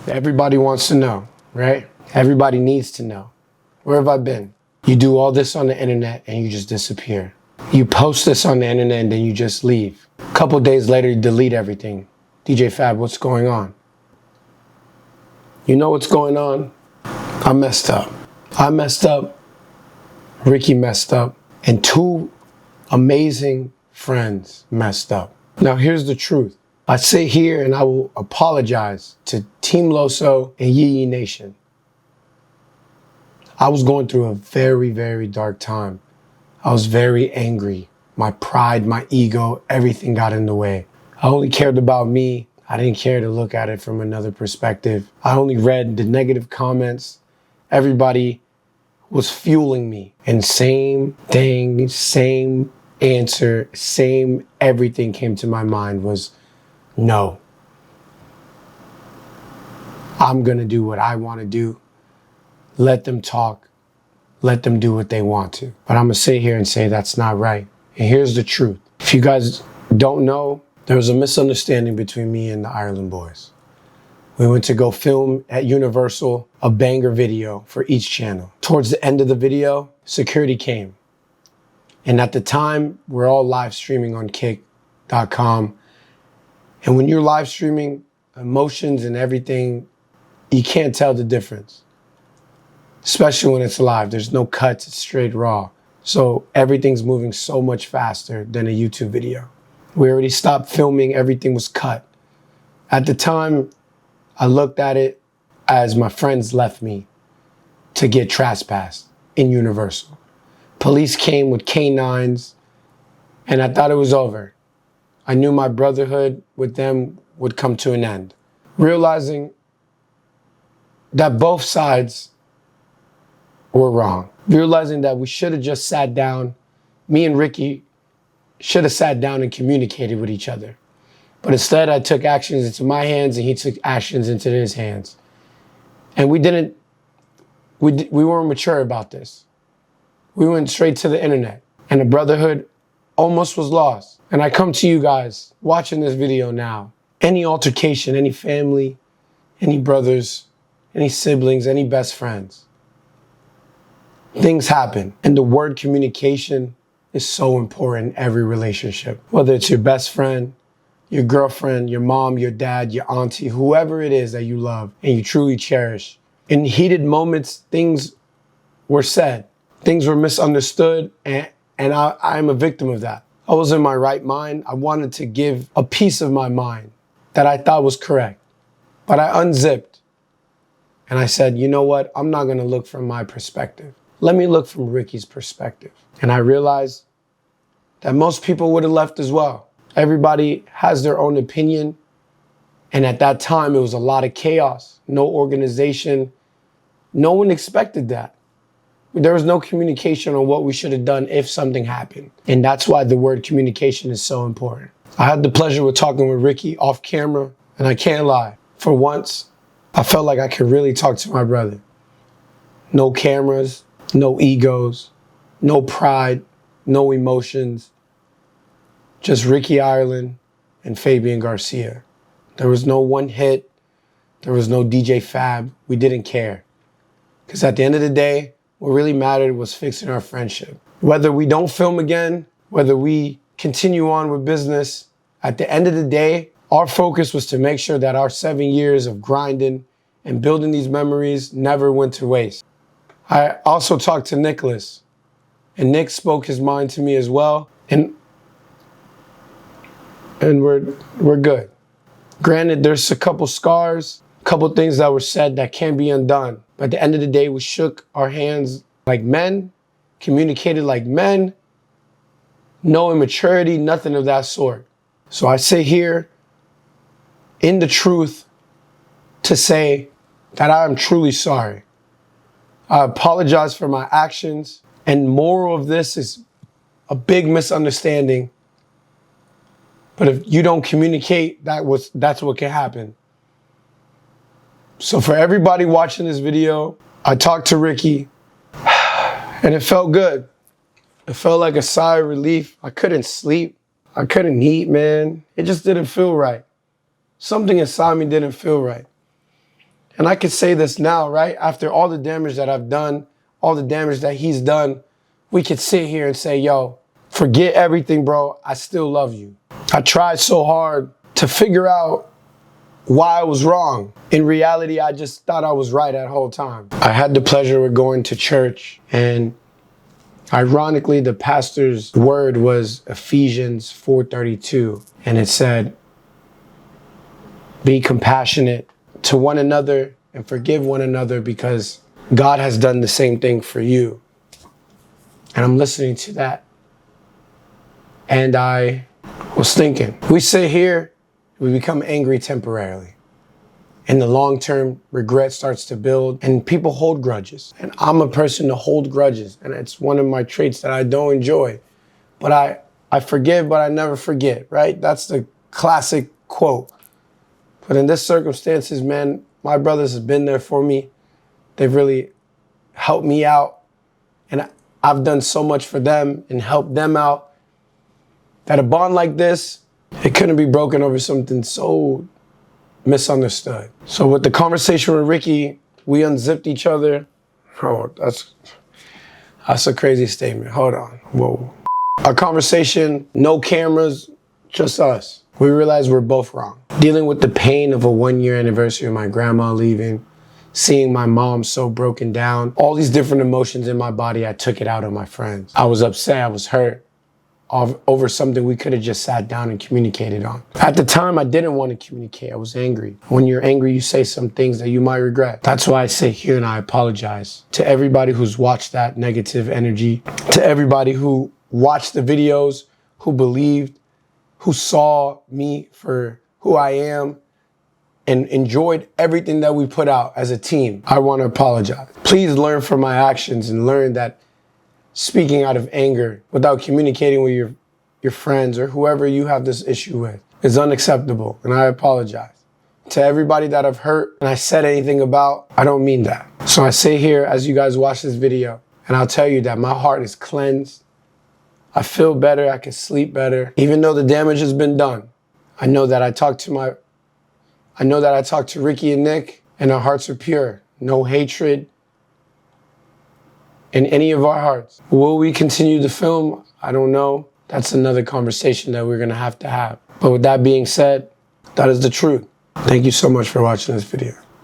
Everybody wants to know, right? Everybody needs to know. Where have I been? You do all this on the internet and you just disappear. You post this on the internet and then you just leave. A couple days later, you delete everything. DJ Fab, what's going on? You know what's going on? I messed up. I messed up. Ricky messed up. And two amazing friends messed up. Now here's the truth. I sit here and I will apologize to Team Loso and Yee Nation. I was going through a very, very dark time. I was very angry. My pride, my ego, everything got in the way. I only cared about me. I didn't care to look at it from another perspective. I only read the negative comments. Everybody was fueling me. And same thing, same answer, same everything came to my mind was no. I'm gonna do what I wanna do. Let them talk. Let them do what they want to. But I'm gonna sit here and say that's not right. And here's the truth. If you guys don't know, there was a misunderstanding between me and the Ireland boys. We went to go film at Universal a banger video for each channel. Towards the end of the video, security came. And at the time, we're all live streaming on kick.com. And when you're live streaming, emotions and everything, you can't tell the difference. Especially when it's live. There's no cuts, it's straight raw. So everything's moving so much faster than a YouTube video. We already stopped filming, everything was cut. At the time, I looked at it as my friends left me to get trespassed in Universal. Police came with canines, and I thought it was over. I knew my brotherhood with them would come to an end. Realizing that both sides were wrong. Realizing that we should have just sat down. Me and Ricky should have sat down and communicated with each other. But instead, I took actions into my hands and he took actions into his hands. And we weren't mature about this. We went straight to the internet and the brotherhood almost was lost. And I come to you guys watching this video now. Any altercation, any family, any brothers, any siblings, any best friends. Things happen. And the word communication is so important in every relationship. Whether it's your best friend, your girlfriend, your mom, your dad, your auntie, whoever it is that you love and you truly cherish. In heated moments, things were said. Things were misunderstood, and I'm a victim of that. I was in my right mind. I wanted to give a piece of my mind that I thought was correct. But I unzipped and I said, you know what? I'm not gonna look from my perspective. Let me look from Ricky's perspective. And I realized that most people would have left as well. Everybody has their own opinion. And at that time, it was a lot of chaos, no organization. No one expected that. There was no communication on what we should have done if something happened. And that's why the word communication is so important. I had the pleasure of talking with Ricky off camera, and I can't lie. For once, I felt like I could really talk to my brother. No cameras, no egos, no pride, no emotions. Just Ricky Ireland and Fabian Garcia. There was no one hit. There was no DJ Fab. We didn't care. Because at the end of the day, what really mattered was fixing our friendship. Whether we don't film again, whether we continue on with business, at the end of the day, our focus was to make sure that our 7 years of grinding and building these memories never went to waste. I also talked to Nicholas, and Nick spoke his mind to me as well, and we're good. Granted, there's a couple scars, a couple things that were said that can't be undone. But at the end of the day, we shook our hands like men, communicated like men, no immaturity, nothing of that sort. So I sit here in the truth to say that I am truly sorry. I apologize for my actions, and moral of this is a big misunderstanding. But if you don't communicate, that's what can happen. So for everybody watching this video, I talked to Ricky and it felt good. It felt like a sigh of relief. I couldn't sleep. I couldn't eat, man. It just didn't feel right. Something inside me didn't feel right. And I could say this now, right? After all the damage that I've done, all the damage that he's done, we could sit here and say, yo, forget everything, bro. I still love you. I tried so hard to figure out why I was wrong. In reality, I just thought I was right that whole time. I had the pleasure of going to church, and ironically, the pastor's word was Ephesians 4:32, and it said, be compassionate to one another and forgive one another because God has done the same thing for you. And I'm listening to that, and I was thinking, we sit here, we become angry temporarily. In the long term, regret starts to build and people hold grudges. And I'm a person to hold grudges. And it's one of my traits that I don't enjoy. But I forgive, but I never forget, right? That's the classic quote. But in this circumstances, man, my brothers have been there for me. They've really helped me out. And I've done so much for them and helped them out that a bond like this, it couldn't be broken over something so misunderstood. So with the conversation with Ricky, we unzipped each other. Oh, that's a crazy statement. Hold on. Whoa. Our conversation, no cameras, just us. We realized we're both wrong. Dealing with the pain of a 1-year anniversary of my grandma leaving, seeing my mom so broken down, all these different emotions in my body, I took it out on my friends. I was upset, I was hurt over something we could have just sat down and communicated on. At the time, I didn't want to communicate. I was angry. When you're angry, you say some things that you might regret. That's why I sit here and I apologize to everybody who's watched that negative energy, to everybody who watched the videos, who believed, who saw me for who I am, and enjoyed everything that we put out as a team. I want to apologize. Please learn from my actions and learn that speaking out of anger without communicating with your friends or whoever you have this issue with is unacceptable, and I apologize. To everybody that I've hurt and I said anything about, I don't mean that. So I sit here as you guys watch this video, and I'll tell you that my heart is cleansed. I feel better, I can sleep better. Even though the damage has been done, I know that I talked to Ricky and Nick, and our hearts are pure. No hatred in any of our hearts. Will we continue to film? I don't know. That's another conversation that we're gonna have to have. But with that being said, that is the truth. Thank you so much for watching this video.